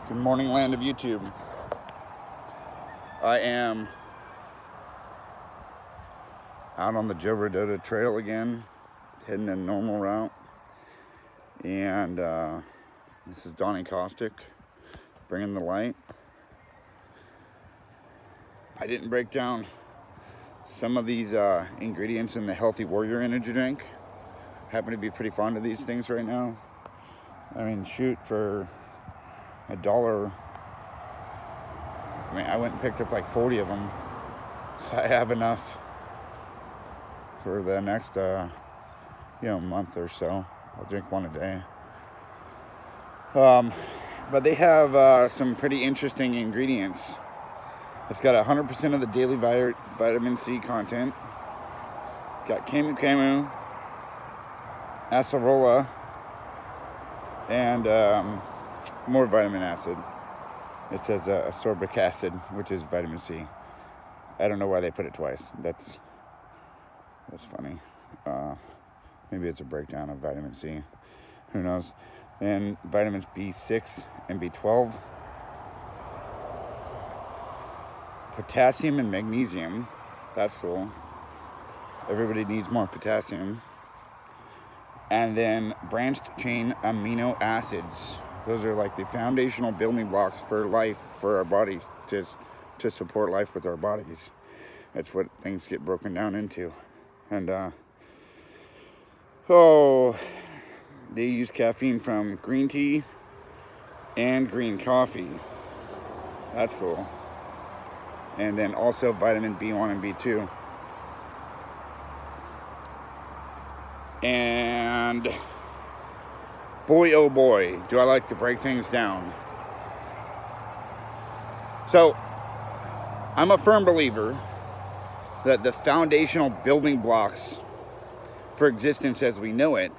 Good morning, land of YouTube. I am out on the Joe Rodota Trail again, heading the normal route. And this is Donnie Caustic, bringing the light. I didn't break down some of these ingredients in the Healthy Warrior energy drink. Happen to be pretty fond of these things right now. I mean, shoot, for $1. I mean, I went and picked up like 40 of them. So I have enough for the next, month or so. I'll drink one a day. But they have some pretty interesting ingredients. It's got 100% of the daily vitamin C content. It's got camu, acerola, and more vitamin acid. It says ascorbic acid, which is vitamin C. I don't know why they put it twice. That's funny. Maybe it's a breakdown of vitamin C. Who knows? And vitamins B6 and B12. Potassium and magnesium. That's cool. Everybody needs more potassium. And then branched chain amino acids. Those are like the foundational building blocks for life, for our bodies, to support life with our bodies. That's what things get broken down into. And they use caffeine from green tea and green coffee. That's cool. And then also vitamin B1 and B2. And boy, oh boy, do I like to break things down. So, I'm a firm believer that the foundational building blocks for existence as we know it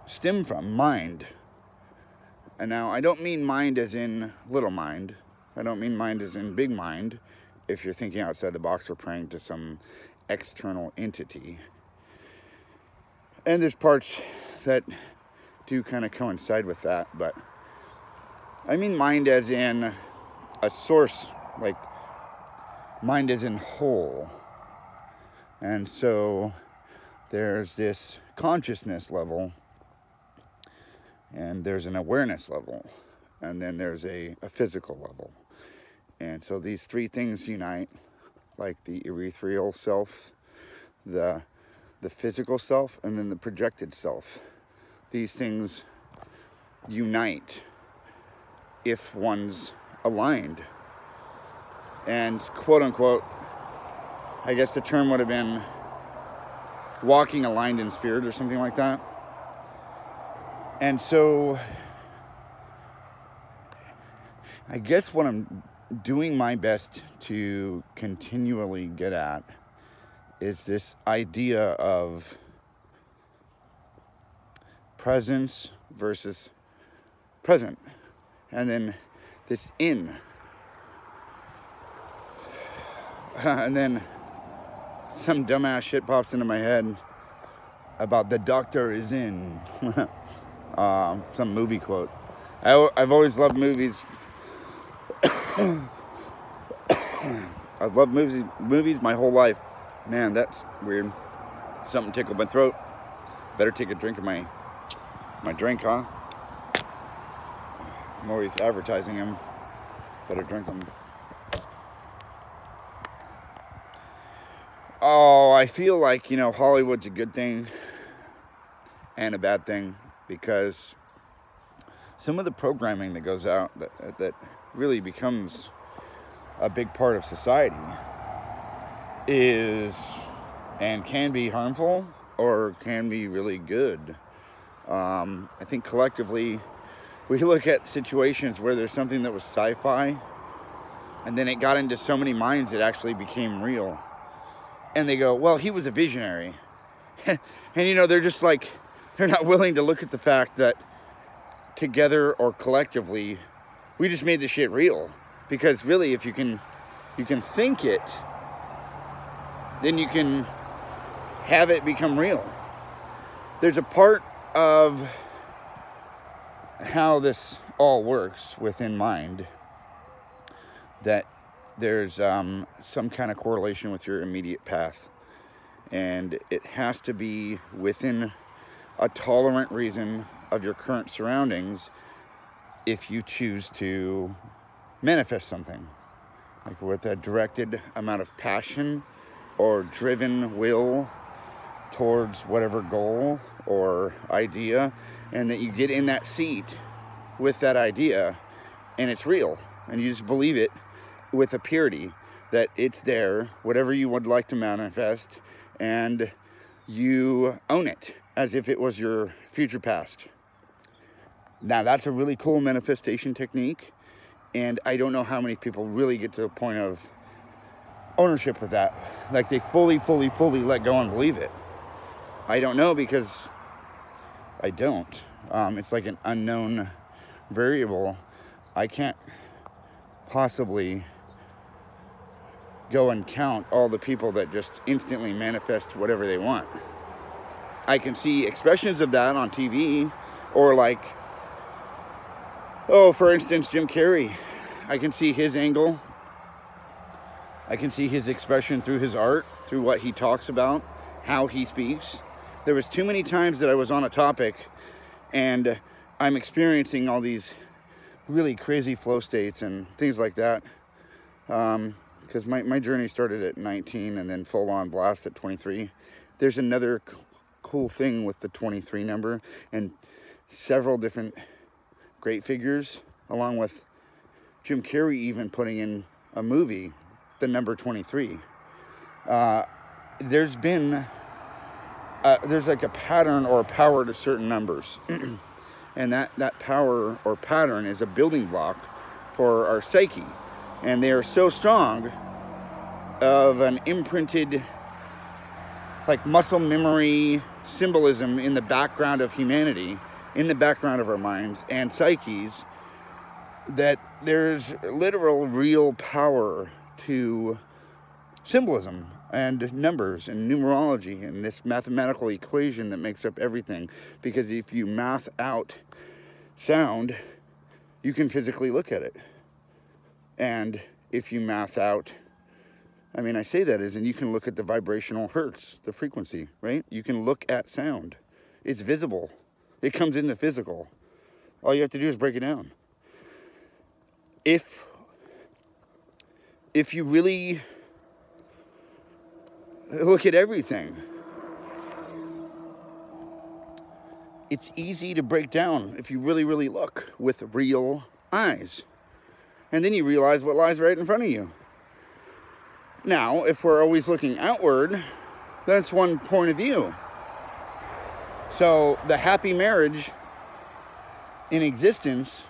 stem from mind. And now, I don't mean mind as in little mind. I don't mean mind as in big mind, if you're thinking outside the box or praying to some external entity. And there's parts that do kind of coincide with that, but I mean mind as in a source, like mind as in whole. And so there's this consciousness level, and there's an awareness level, and then there's a physical level. And so these three things unite, like the ethereal self, the physical self, and then the projected self. These things unite if one's aligned. And quote unquote, I guess the term would have been walking aligned in spirit or something like that. And so I guess what I'm doing my best to continually get at is this idea of presence versus present, and then this in, and then some dumbass shit pops into my head about the doctor is in. Some movie quote. I've always loved movies. I've loved movies my whole life. Man, that's weird. Something tickled my throat. Better take a drink of my drink, huh? I'm always advertising them. Better drink them. Oh, I feel like, Hollywood's a good thing and a bad thing, because some of the programming that goes out that really becomes a big part of society is and can be harmful or can be really good. I think collectively we look at situations where there's something that was sci-fi and then it got into so many minds it actually became real. And they go, well, he was a visionary. And they're just like, they're not willing to look at the fact that together or collectively we just made this shit real. Because really, if you can think it, then you can have it become real. There's a part of how this all works within mind, that there's some kind of correlation with your immediate path. And it has to be within a tolerant reason of your current surroundings if you choose to manifest something. Like with a directed amount of passion or driven will towards whatever goal or idea, and that you get in that seat with that idea and it's real and you just believe it with a purity that it's there, whatever you would like to manifest, and you own it as if it was your future past. Now that's a really cool manifestation technique, and I don't know how many people really get to the point of ownership with that. Like they fully let go and believe it. I don't know, because I don't. It's like an unknown variable. I can't possibly go and count all the people that just instantly manifest whatever they want. I can see expressions of that on TV, or like, oh, for instance, Jim Carrey. I can see his angle. I can see his expression through his art, through what he talks about, how he speaks. There was too many times that I was on a topic and I'm experiencing all these really crazy flow states and things like that. Because my journey started at 19 and then full on blast at 23. There's another cool thing with the 23 number, and several different great figures, along with Jim Carrey even putting in a movie, the number 23. There's like a pattern or a power to certain numbers. And that power or pattern is a building block for our psyche. And they are so strong of an imprinted, like muscle memory symbolism in the background of humanity, in the background of our minds and psyches, that there's literal real power to symbolism and numbers and numerology and this mathematical equation that makes up everything. Because if you math out sound, you can physically look at it. And if you math out, I mean, I say that as in you can look at the vibrational hertz, the frequency, right? You can look at sound. It's visible. It comes into physical. All you have to do is break it down. If you really look at everything, it's easy to break down if you really look with real eyes. And then you realize what lies right in front of you. Now, if we're always looking outward, that's one point of view. So the happy marriage in existence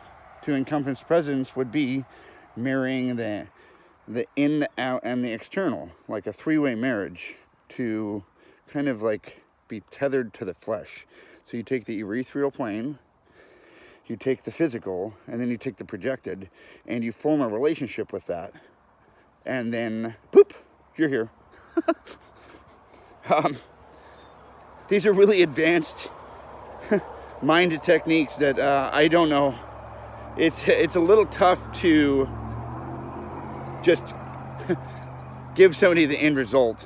to encompass presence would be mirroring the in, the out, and the external, like a three-way marriage, to kind of like be tethered to the flesh. So you take the ethereal plane, you take the physical, and then you take the projected, and you form a relationship with that. And then, boop, you're here. These are really advanced mind techniques that I don't know. It's a little tough to just give somebody the end result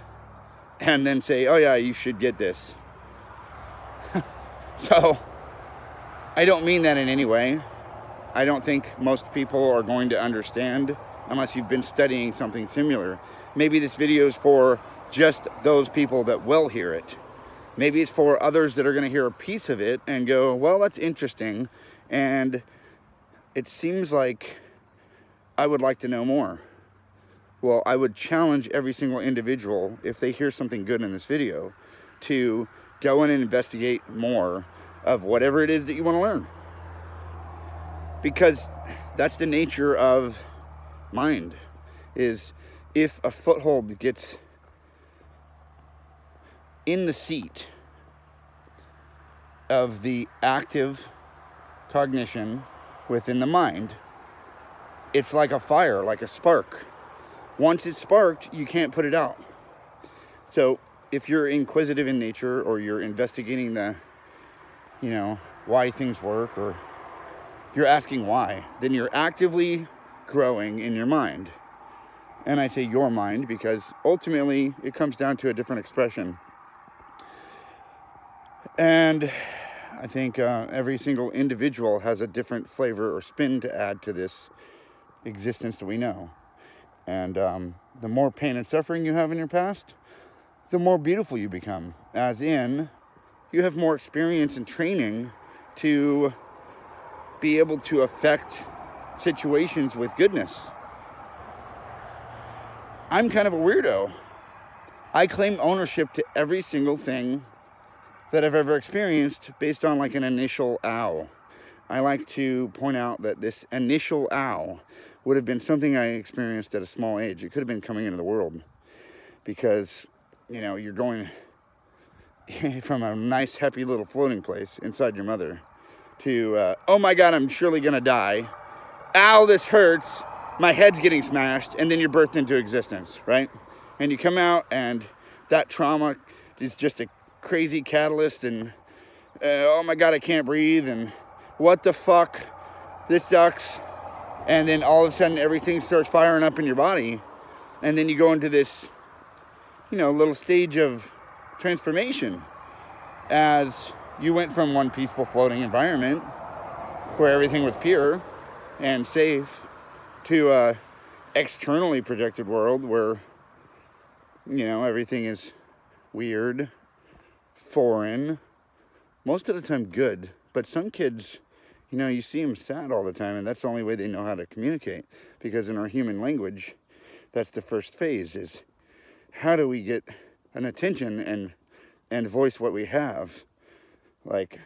and then say, oh yeah, you should get this. So, I don't mean that in any way. I don't think most people are going to understand unless you've been studying something similar. Maybe this video is for just those people that will hear it. Maybe it's for others that are going to hear a piece of it and go, well, that's interesting, and it seems like I would like to know more. Well, I would challenge every single individual, if they hear something good in this video, to go in and investigate more of whatever it is that you want to learn. Because that's the nature of mind, is if a foothold gets in the seat of the active cognition within the mind, it's like a fire, like a spark. Once it's sparked, you can't put it out. So if you're inquisitive in nature, or you're investigating the, why things work, or you're asking why, then you're actively growing in your mind. And I say your mind because ultimately it comes down to a different expression. And I think every single individual has a different flavor or spin to add to this existence that we know. And the more pain and suffering you have in your past, the more beautiful you become. As in, you have more experience and training to be able to affect situations with goodness. I'm kind of a weirdo. I claim ownership to every single thing that I've ever experienced based on like an initial ow. I like to point out that this initial ow would have been something I experienced at a small age. It could have been coming into the world because, you know, you're going from a nice, happy little floating place inside your mother to, oh my God, I'm surely gonna die. Ow, this hurts. My head's getting smashed, and then you're birthed into existence, right? And you come out, and that trauma is just a crazy catalyst, and oh my God, I can't breathe, and what the fuck, this sucks. And then all of a sudden, everything starts firing up in your body, and then you go into this, you know, little stage of transformation as you went from one peaceful floating environment where everything was pure and safe to a externally projected world where, you know, everything is weird, foreign, most of the time good. But some kids, you know, you see them sad all the time, and that's the only way they know how to communicate, because in our human language, that's the first phase, is how do we get an attention and voice what we have. Like,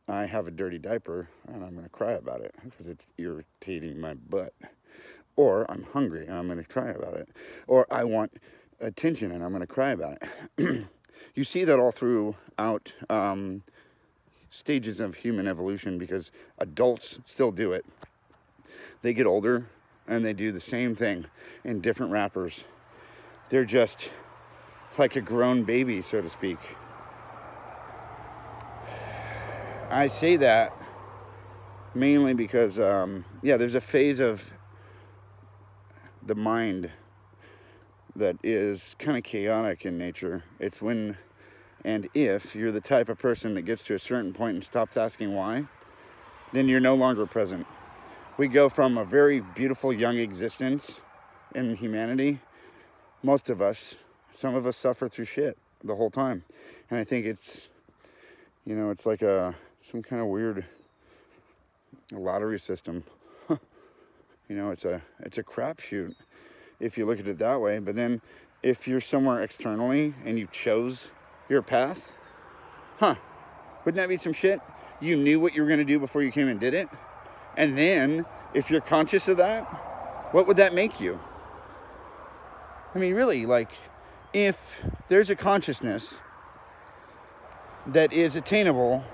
I have a dirty diaper and I'm going to cry about it because it's irritating my butt. Or I'm hungry and I'm going to cry about it. Or I want attention and I'm going to cry about it. You see that all throughout stages of human evolution, because adults still do it. They get older and they do the same thing in different wrappers. They're just like a grown baby, so to speak. I say that mainly because, yeah, there's a phase of the mind that is kind of chaotic in nature. It's when and if you're the type of person that gets to a certain point and stops asking why, then you're no longer present. We go from a very beautiful young existence in humanity. Most of us, some of us suffer through shit the whole time. And I think it's, you know, it's like some kind of weird lottery system. You know, it's a crapshoot if you look at it that way. But then if you're somewhere externally and you chose your path, wouldn't that be some shit? You knew what you were going to do before you came and did it. And then if you're conscious of that, what would that make you? I mean, really, like, if there's a consciousness that is attainable,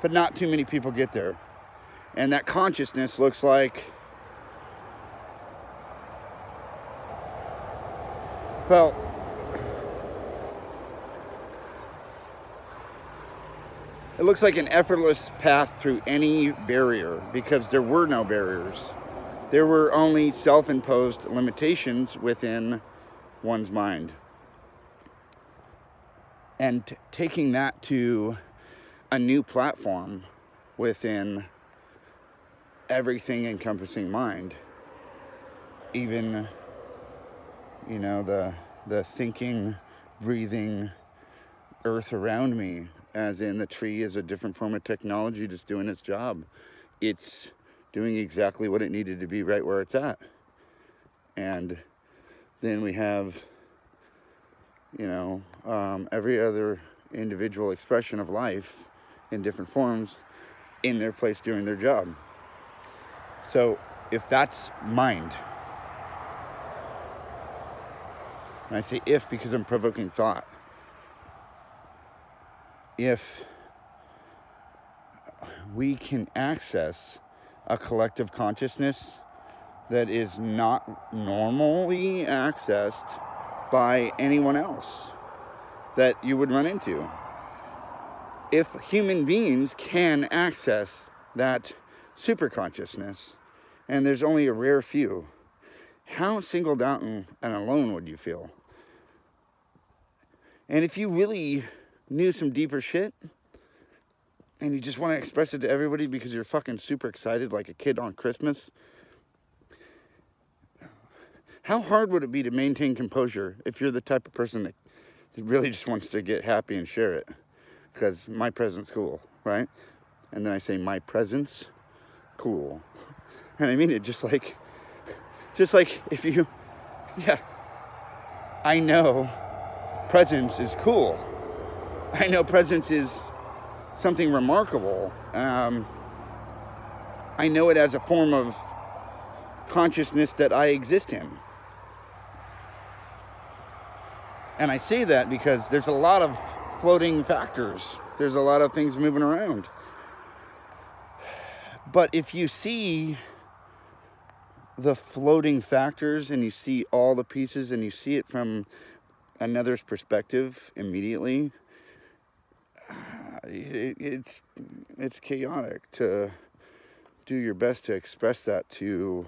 but not too many people get there, and that consciousness looks like, well, it looks like an effortless path through any barrier, because there were no barriers. There were only self-imposed limitations within one's mind. And taking that to a new platform within everything encompassing mind, even, you know, the thinking, breathing earth around me, as in the tree is a different form of technology just doing its job. It's doing exactly what it needed to be right where it's at. And then we have, you know, every other individual expression of life in different forms in their place doing their job. So if that's mind, and I say if because I'm provoking thought, if we can access a collective consciousness that is not normally accessed by anyone else that you would run into. If human beings can access that super consciousness, and there's only a rare few. How singled out and alone would you feel? And if you really knew some deeper shit, and you just want to express it to everybody because you're fucking super excited like a kid on Christmas, how hard would it be to maintain composure if you're the type of person that really just wants to get happy and share it? Because my present's cool, right? And then I say my presence, cool. And I mean it just like if you, yeah, I know presence is cool. I know presence is something remarkable. I know it as a form of consciousness that I exist in. And I say that because there's a lot of floating factors. There's a lot of things moving around. But if you see the floating factors and you see all the pieces and you see it from another's perspective immediately, it's chaotic to do your best to express that to,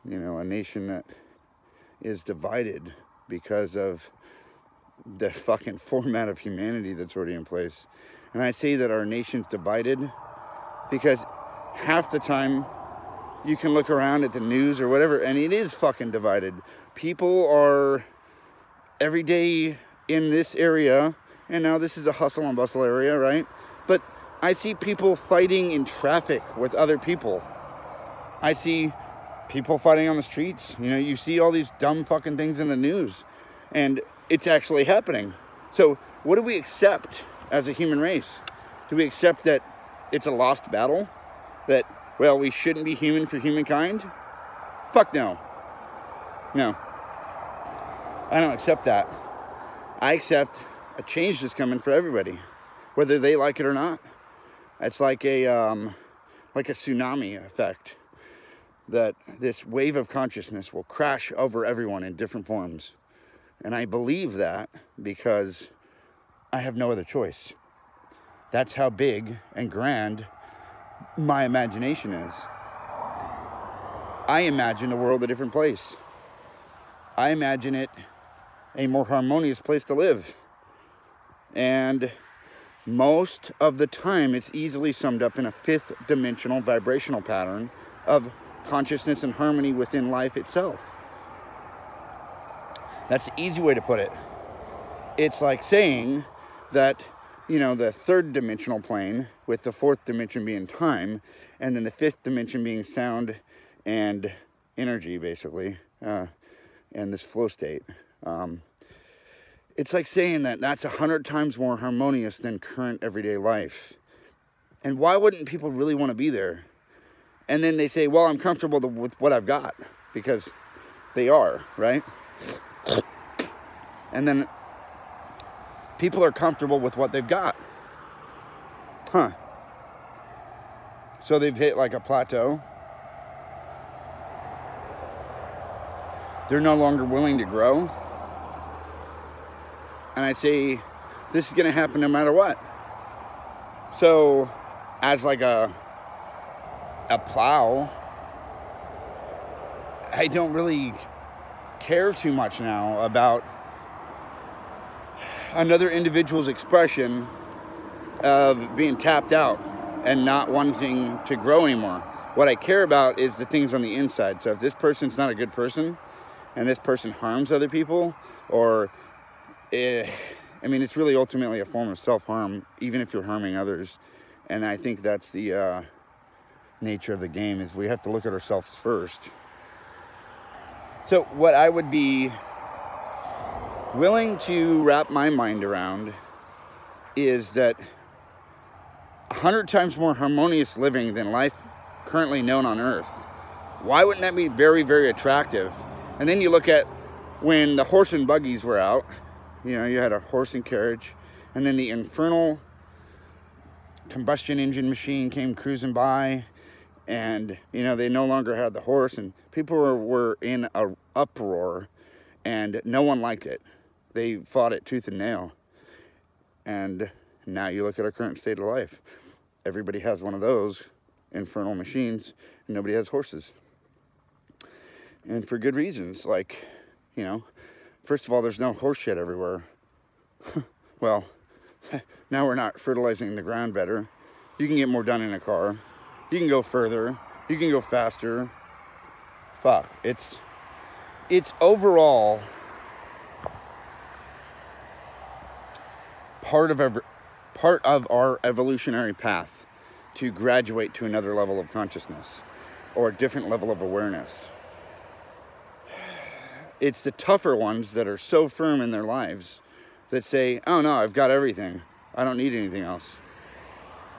you know, a nation that is divided because of the fucking format of humanity that's already in place. And I say that our nation's divided because half the time you can look around at the news or whatever, and it is fucking divided. People are every day in this area, and now this is a hustle and bustle area, right? But I see people fighting in traffic with other people. I see people fighting on the streets. You know, you see all these dumb fucking things in the news, and it's actually happening. So what do we accept as a human race? Do we accept that it's a lost battle? That, well, we shouldn't be human for humankind? Fuck no. No. I don't accept that. I accept a change that's coming for everybody, whether they like it or not. It's like a tsunami effect, that this wave of consciousness will crash over everyone in different forms. And I believe that because I have no other choice. That's how big and grand my imagination is. I imagine the world a different place. I imagine it a more harmonious place to live. And most of the time, it's easily summed up in a fifth dimensional vibrational pattern of consciousness and harmony within life itself. That's the easy way to put it. It's like saying that, you know, the third dimensional plane, with the fourth dimension being time, and then the fifth dimension being sound and energy, basically, and this flow state. It's like saying that that's 100 times more harmonious than current everyday life. And why wouldn't people really want to be there? And then they say, well, I'm comfortable with what I've got, because they are, right? And then people are comfortable with what they've got. Huh. So they've hit like a plateau. They're no longer willing to grow. And I'd say this is going to happen no matter what. So as like a plow, I don't really care too much now about another individual's expression of being tapped out and not wanting to grow anymore. What I care about is the things on the inside. So if this person's not a good person and this person harms other people, or I mean, it's really ultimately a form of self-harm, even if you're harming others. And I think that's the nature of the game, is we have to look at ourselves first. So what I would be willing to wrap my mind around is that 100 times more harmonious living than life currently known on Earth. Why wouldn't that be very, very attractive? And then you look at when the horse and buggies were out, you know, you had a horse and carriage, and then the infernal combustion engine machine came cruising by, and, you know, they no longer had the horse, and people were in an uproar, and no one liked it. They fought it tooth and nail. And now you look at our current state of life. Everybody has one of those, infernal machines, and nobody has horses. And for good reasons, like, you know, first of all, there's no horse shit everywhere. Well, now we're not fertilizing the ground better. You can get more done in a car. You can go further. You can go faster. Fuck, it's overall part of our evolutionary path to graduate to another level of consciousness or a different level of awareness. It's the tougher ones that are so firm in their lives that say, oh no, I've got everything. I don't need anything else.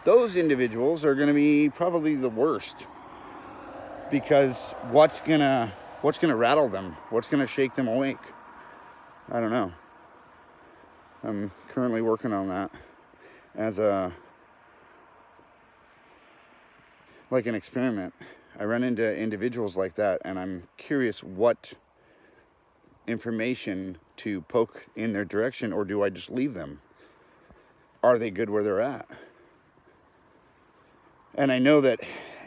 Those individuals are going to be probably the worst, because what's gonna rattle them? What's gonna shake them awake? I don't know. I'm currently working on that as like an experiment. I run into individuals like that, and I'm curious what information to poke in their direction, or do I just leave them? Are they good where they're at? And I know that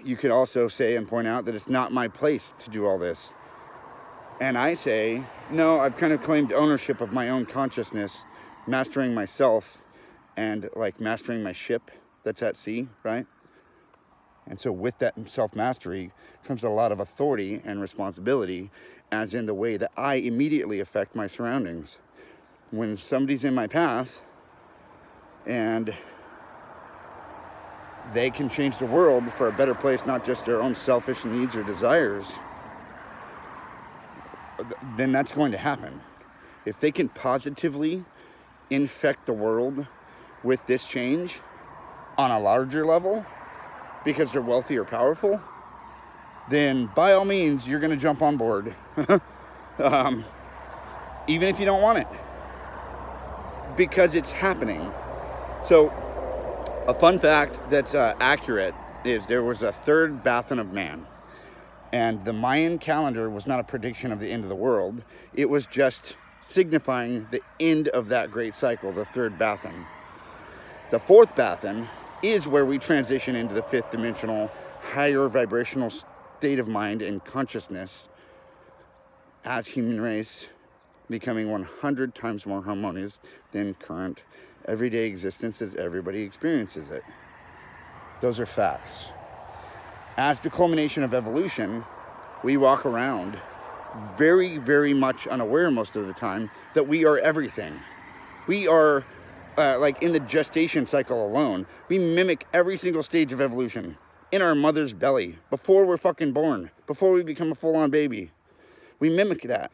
you could also say and point out that it's not my place to do all this. And I say, no, I've kind of claimed ownership of my own consciousness, mastering myself and like mastering my ship that's at sea, right? And so with that self-mastery comes a lot of authority and responsibility, as in the way that I immediately affect my surroundings. When somebody's in my path and they can change the world for a better place, not just their own selfish needs or desires, then that's going to happen. If they can positively infect the world with this change on a larger level, because they're wealthy or powerful, then by all means, you're going to jump on board. Even if you don't want it. Because it's happening. So, a fun fact that's accurate is there was a third Bathan of man. And the Mayan calendar was not a prediction of the end of the world. It was just signifying the end of that great cycle, the third Bathan. The fourth Bathan is where we transition into the fifth dimensional, higher vibrational state of mind and consciousness as human race, becoming 100 times more harmonious than current everyday existence as everybody experiences it. Those are facts. As the culmination of evolution, we walk around very, very much unaware most of the time that we are everything. We are like in the gestation cycle alone, we mimic every single stage of evolution in our mother's belly, before we're fucking born, before we become a full-on baby. We mimic that.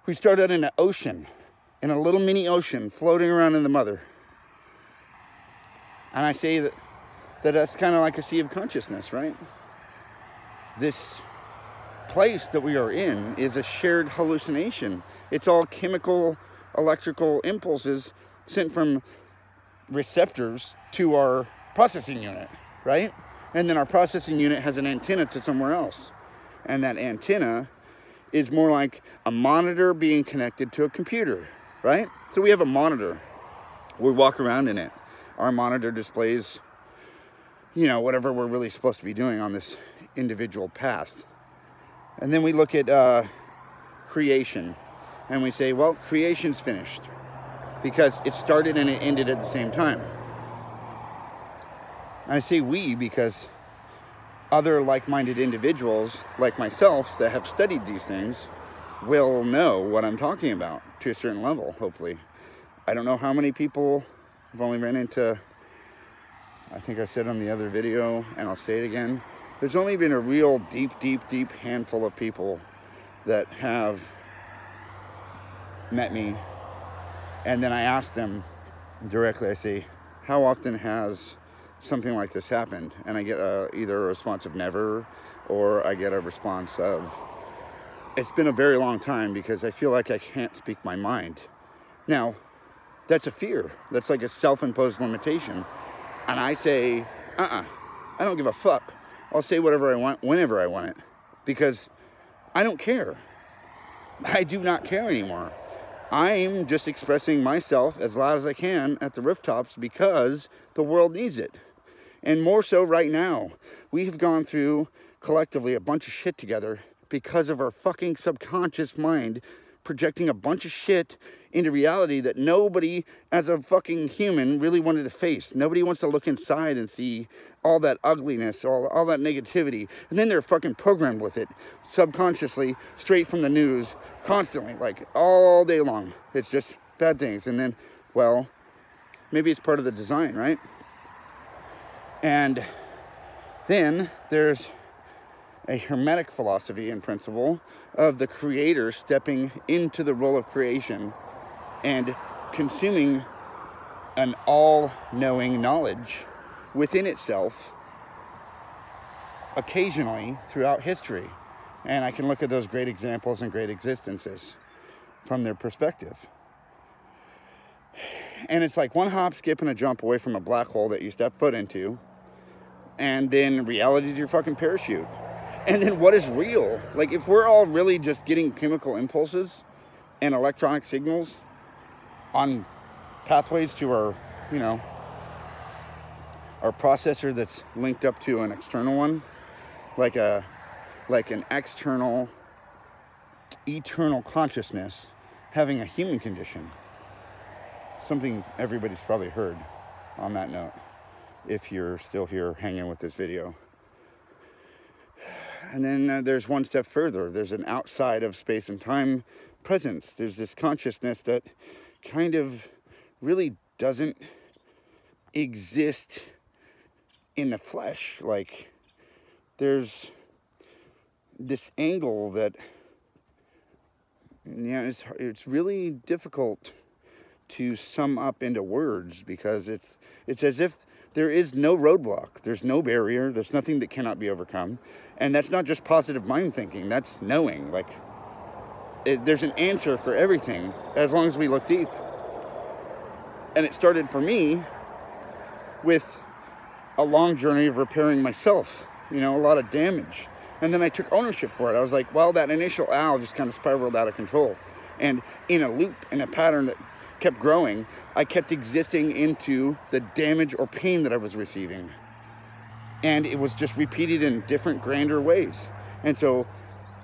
We start out in an ocean, in a little mini ocean floating around in the mother. And I say that's kind of like a sea of consciousness, right? This place that we are in is a shared hallucination. It's all chemical, electrical impulses sent from receptors to our processing unit, right? And then our processing unit has an antenna to somewhere else. And that antenna is more like a monitor being connected to a computer, right? So we have a monitor. We walk around in it. Our monitor displays, you know, whatever we're really supposed to be doing on this individual path. And then we look at creation. And we say, well, creation's finished. Because it started and it ended at the same time. I say we because other like-minded individuals, like myself, that have studied these things, will know what I'm talking about to a certain level, hopefully. I don't know how many people. I've only ran into, I think I said on the other video, and I'll say it again, there's only been a real deep handful of people that have met me. And then I ask them directly, I say, how often has something like this happened? And I get either a response of never, or I get a response of, it's been a very long time because I feel like I can't speak my mind. Now, that's a fear. That's like a self-imposed limitation. And I say, I don't give a fuck. I'll say whatever I want, whenever I want it. Because I don't care. I do not care anymore. I'm just expressing myself as loud as I can at the rooftops because the world needs it. And more so right now. We have gone through, collectively, a bunch of shit together because of our fucking subconscious mind projecting a bunch of shit into reality that nobody, as a fucking human, really wanted to face. Nobody wants to look inside and see all that ugliness, all that negativity. And then they're fucking programmed with it, subconsciously, straight from the news, constantly, like all day long. It's just bad things. And then, well, maybe it's part of the design, right? And then there's a hermetic philosophy and principle of the creator stepping into the role of creation and consuming an all-knowing knowledge within itself occasionally throughout history. And I can look at those great examples and great existences from their perspective. And it's like one hop, skip, and a jump away from a black hole that you step foot into, and then reality is your fucking parachute. And then what is real? Like, if we're all really just getting chemical impulses and electronic signals on pathways to our, you know, our processor that's linked up to an external one, like an external, eternal consciousness having a human condition. Something everybody's probably heard on that note, if you're still here hanging with this video. And then there's one step further. There's an outside of space and time presence. There's this consciousness that kind of really doesn't exist in the flesh. Like, there's this angle that, yeah, it's really difficult to sum up into words, because it's as if there is no roadblock, there's no barrier, there's nothing that cannot be overcome. And that's not just positive mind thinking, that's knowing. Like, there's an answer for everything as long as we look deep. And it started for me with a long journey of repairing myself, you know, a lot of damage. And then I took ownership for it. I was like, well, that initial owl just kind of spiraled out of control. And in a loop, in a pattern that kept growing, I kept existing into the damage or pain that I was receiving. And it was just repeated in different, grander ways. And so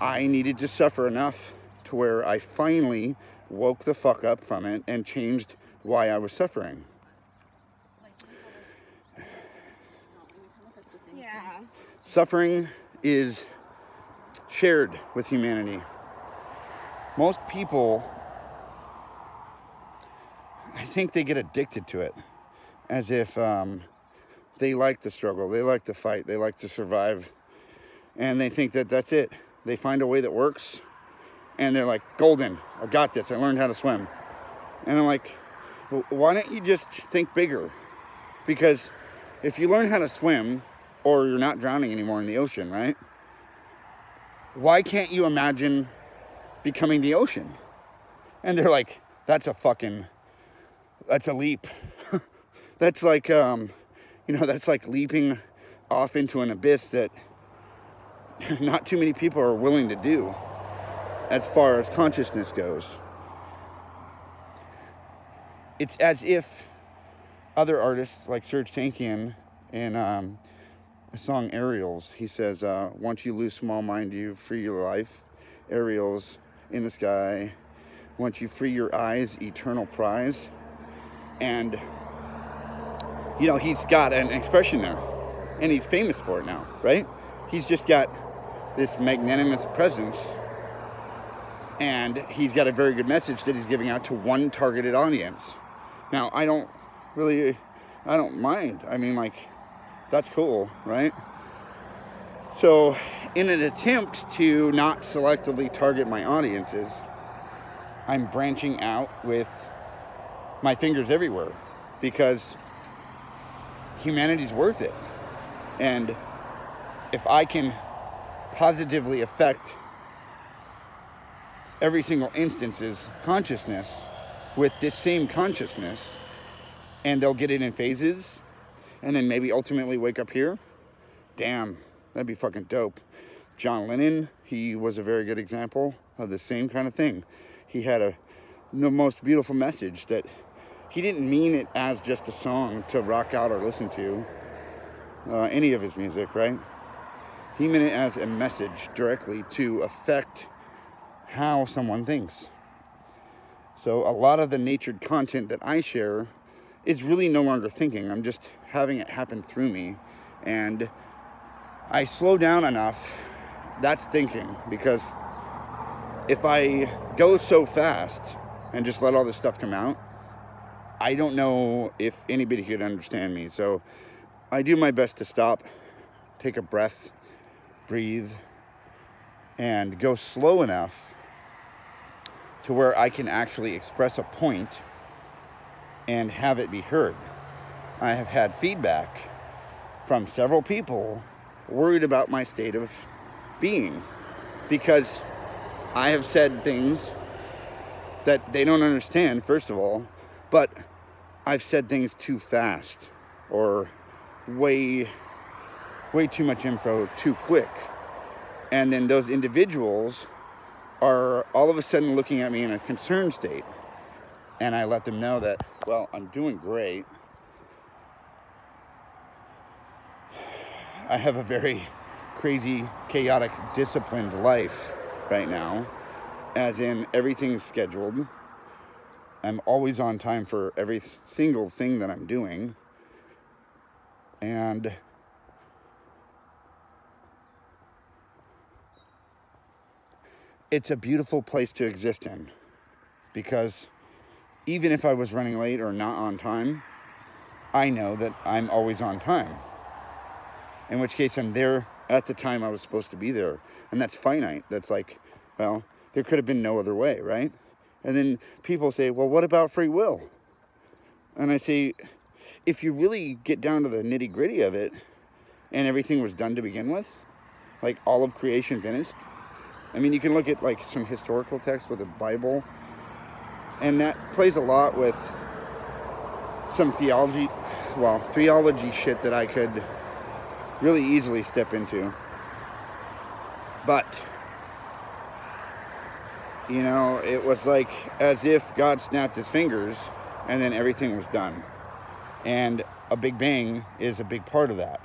I needed to suffer enough to where I finally woke the fuck up from it and changed why I was suffering. Yeah. Suffering is shared with humanity. Most people, I think they get addicted to it, as if they like the struggle, they like the fight, they like to survive, and they think that that's it. They find a way that works, and they're like, golden, I got this, I learned how to swim. And I'm like, well, why don't you just think bigger? Because if you learn how to swim, or you're not drowning anymore in the ocean, right? Why can't you imagine becoming the ocean? And they're like, that's a leap. That's like, you know, that's like leaping off into an abyss that not too many people are willing to do as far as consciousness goes. It's as if other artists like Serge Tankian in the song Aerials, he says, once you lose small mind, you free your life. Aerials in the sky. Once you free your eyes, eternal prize. And, you know, he's got an expression there. And he's famous for it now, right? He's just got this magnanimous presence. And he's got a very good message that he's giving out to one targeted audience. Now, I don't mind. I mean, like, that's cool, right? So, in an attempt to not selectively target my audiences, I'm branching out with my fingers everywhere, because humanity's worth it. And if I can positively affect every single instance's consciousness with this same consciousness, and they'll get it in phases, and then maybe ultimately wake up here, damn, that'd be fucking dope. John Lennon, he was a very good example of the same kind of thing. He had the most beautiful message that he didn't mean it as just a song to rock out or listen to. any of his music, right? He meant it as a message directly to affect how someone thinks. So a lot of the natured content that I share is really no longer thinking. I'm just having it happen through me. And I slow down enough, that's thinking. Because if I go so fast and just let all this stuff come out, I don't know if anybody could understand me. So I do my best to stop, take a breath, breathe, and go slow enough to where I can actually express a point and have it be heard. I have had feedback from several people worried about my state of being because I have said things that they don't understand, first of all, but I've said things too fast or way too much info too quick. And then those individuals are all of a sudden looking at me in a concerned state. And I let them know that, well, I'm doing great. I have a very crazy, chaotic, disciplined life right now, as in everything's scheduled. I'm always on time for every single thing that I'm doing. And it's a beautiful place to exist in, because even if I was running late or not on time, I know that I'm always on time. In which case I'm there at the time I was supposed to be there. And that's finite. That's like, well, there could have been no other way, right? And then people say, well, what about free will? And I say, if you really get down to the nitty gritty of it, and everything was done to begin with, like all of creation finished. I mean, you can look at like some historical texts with the Bible, and that plays a lot with some theology shit that I could really easily step into. But, you know, it was like as if God snapped his fingers and then everything was done. And a Big Bang is a big part of that.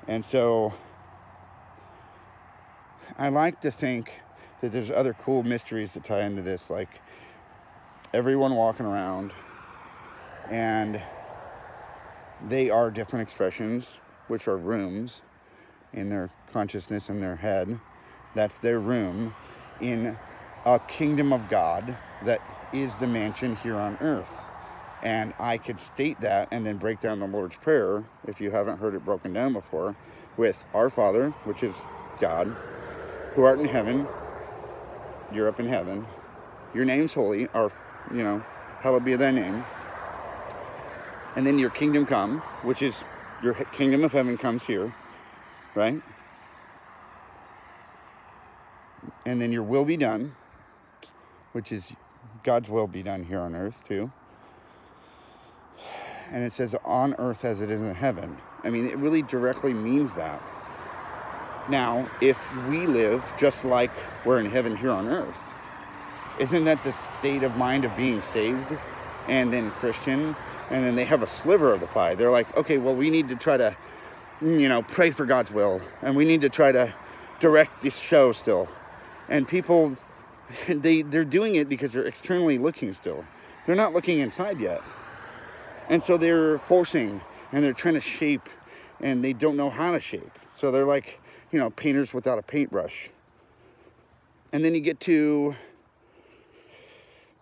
And so I like to think that there's other cool mysteries that tie into this, like everyone walking around, and they are different expressions, which are rooms in their consciousness in their head. That's their room in a kingdom of God that is the mansion here on earth. And I could state that and then break down the Lord's Prayer, if you haven't heard it broken down before, with Our Father, which is God, who art in heaven, you're up in heaven, your name's holy, hallowed be thy name. And then your kingdom come, which is your kingdom of heaven comes here, right? And then your will be done, which is God's will be done here on earth too. And it says on earth as it is in heaven. I mean, it really directly means that. Now, if we live just like we're in heaven here on earth, isn't that the state of mind of being saved and then Christian? And then they have a sliver of the pie. They're like, okay, well, we need to try to, pray for God's will. And we need to try to direct this show still. And people, they're doing it because they're externally looking still. They're not looking inside yet. And so they're forcing and they're trying to shape and they don't know how to shape. So they're like, painters without a paintbrush. And then you get to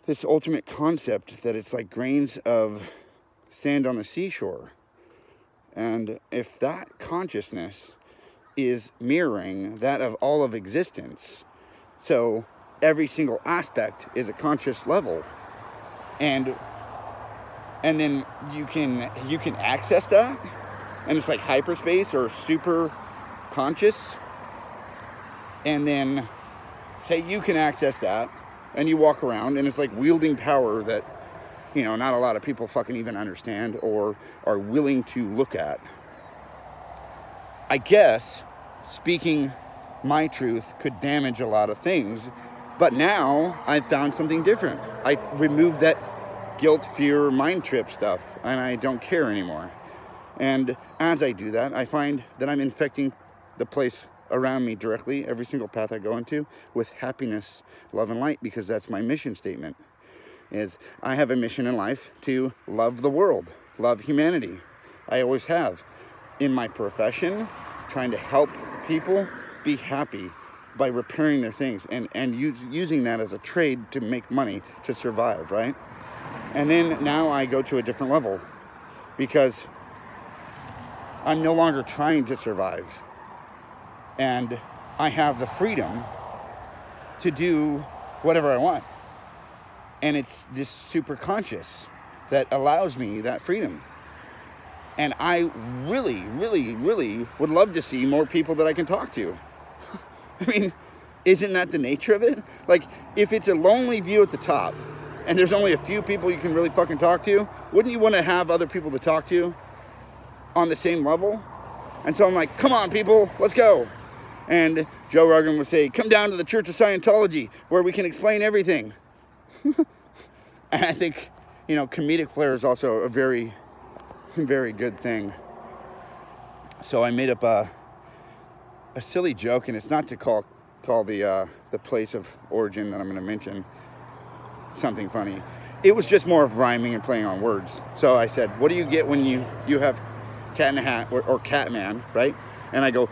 this ultimate concept that it's like grains of sand on the seashore. And if that consciousness is mirroring that of all of existence, so every single aspect is a conscious level, and then you can access that, and it's like hyperspace or super conscious. And then say you can access that and you walk around and it's like wielding power that not a lot of people fucking even understand or are willing to look at. I guess speaking my truth could damage a lot of things, but now I've found something different. I removed that guilt, fear, mind trip stuff, and I don't care anymore. And as I do that, I find that I'm infecting the place around me directly, every single path I go into, with happiness, love, and light, because that's my mission statement. Is I have a mission in life to love the world, love humanity. I always have. In my profession, trying to help people be happy by repairing their things and using that as a trade to make money to survive, right? And then now I go to a different level because I'm no longer trying to survive. And I have the freedom to do whatever I want. And it's this super conscious that allows me that freedom. And I really, really, really would love to see more people that I can talk to. I mean, isn't that the nature of it? Like, if it's a lonely view at the top and there's only a few people you can really fucking talk to, wouldn't you want to have other people to talk to on the same level? And so I'm like, come on, people, let's go. And Joe Rogan would say, come down to the Church of Scientology where we can explain everything. And I think, you know, comedic flair is also a very, very good thing. So I made up a silly joke, and it's not to call the place of origin that I'm going to mention something funny. It was just more of rhyming and playing on words. So I said, what do you get when you have cat in a hat or cat man, right? And I go,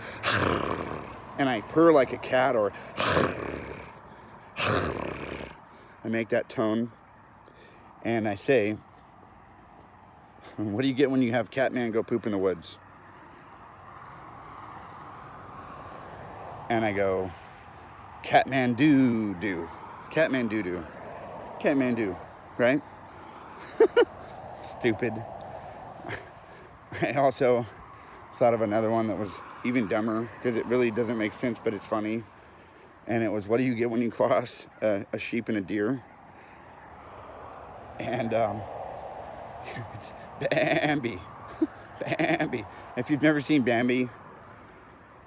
and I purr like a cat, or I make that tone, and I say, what do you get when you have Catman go poop in the woods? And I go, Catman do. Catman do. Catman do, right? Stupid. I also thought of another one that was even dumber, because it really doesn't make sense, but it's funny. And it was, what do you get when you cross a sheep and a deer? And it's Bambi. Bambi. If you've never seen Bambi,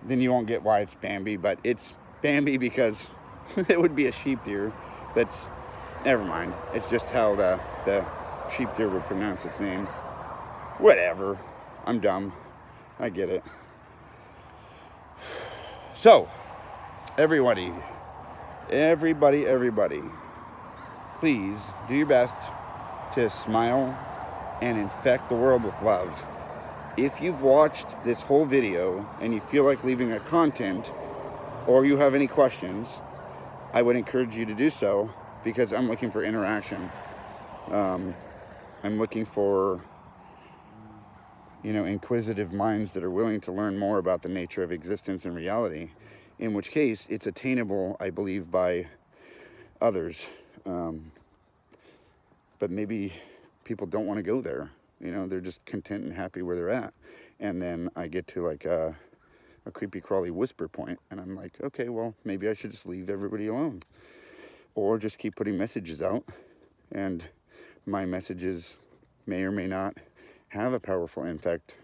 then you won't get why it's Bambi, but it's Bambi because it would be a sheep deer. That's, never mind. It's just how the sheep deer would pronounce its name. Whatever. I'm dumb. I get it. So, everybody, please do your best to smile and infect the world with love. If you've watched this whole video and you feel like leaving a comment, or you have any questions, I would encourage you to do so, because I'm looking for interaction. I'm looking for, you know, inquisitive minds that are willing to learn more about the nature of existence and reality, in which case it's attainable, I believe, by others. But maybe people don't want to go there. You know, they're just content and happy where they're at. And then I get to like a creepy crawly whisper point, and I'm like, okay, well, maybe I should just leave everybody alone. Or just keep putting messages out, and my messages may or may not have a powerful infect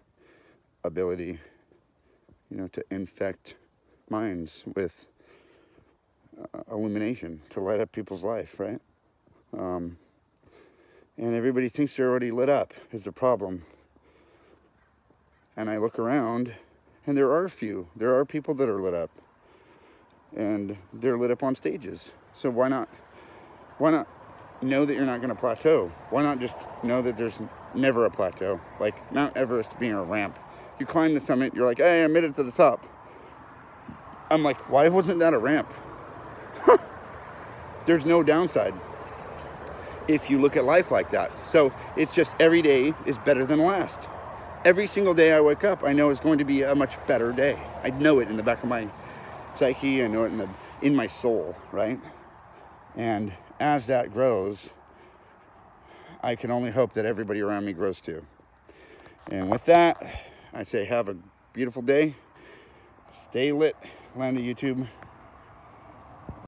ability, you know, to infect minds with illumination, to light up people's life, right? And everybody thinks they're already lit up is the problem. And I look around, and there are people that are lit up, and they're lit up on stages. So why not know that you're not going to plateau? Why not just know that there's never a plateau? Like Mount Everest being a ramp. You climb the summit, you're like, hey, I made it to the top. I'm like, why wasn't that a ramp? There's no downside if you look at life like that. So it's just every day is better than last. Every single day I wake up, I know it's going to be a much better day. I know it in the back of my psyche. I know it in my soul, right? And as that grows, I can only hope that everybody around me grows too. And with that, I say have a beautiful day. Stay lit, land of YouTube.